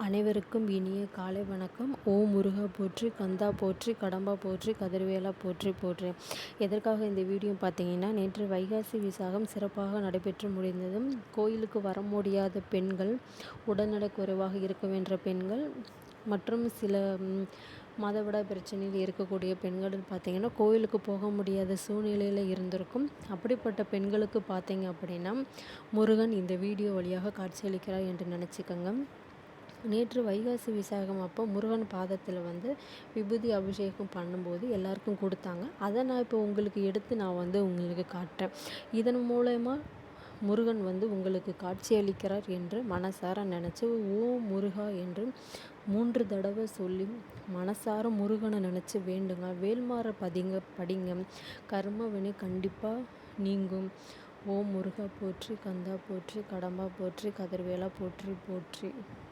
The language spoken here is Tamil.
அனைவருக்கும் இனிய காலை வணக்கம். ஓம் முருகா போற்றி, கந்தா போற்றி, கடம்பா போற்றி, கதிர்வேலா போற்றி போற்றி. எதற்காக இந்த வீடியோ பார்த்தீங்கன்னா, நேற்று வைகாசி விசாகம் சிறப்பாக நடைபெற்று முடிந்ததும் கோயிலுக்கு வர முடியாத பெண்கள், உடல்நலக் குறைவாக இருக்கின்ற பெண்கள் மற்றும் சில மாதவிடாய் பிரச்சனையில் இருக்கக்கூடிய பெண்கள் பார்த்திங்கன்னா கோயிலுக்கு போக முடியாத சூழ்நிலையில் இருந்திருக்கும். அப்படிப்பட்ட பெண்களுக்கு பார்த்திங்க அப்படின்னா முருகன் இந்த வீடியோ வழியாக காட்சியளிக்கிறார் என்று நினச்சிக்கோங்க. நேற்று வைகாசி விசாகம் அப்போ முருகன் பாதத்தில் விபூதி அபிஷேகம் பண்ணும்போது எல்லாருக்கும் கொடுத்தாங்க. அதை நான் இப்போ உங்களுக்கு எடுத்து நான் உங்களுக்கு காட்டுறேன். இதன் மூலயமா முருகன் உங்களுக்கு காட்சியளிக்கிறார் என்று மனசார நினச்சி ஓம் முருகா என்று 3 தடவை சொல்லி மனசார முருகனை நினச்சி வேண்டுங்க. வேல்மாற படிங்க. கர்ம வினை கண்டிப்பாக நீங்கும். ஓம் முருகா போற்றி, கந்தா போற்றி, கடம்பா போற்றி, கதிர்வேலா போற்றி போற்றி.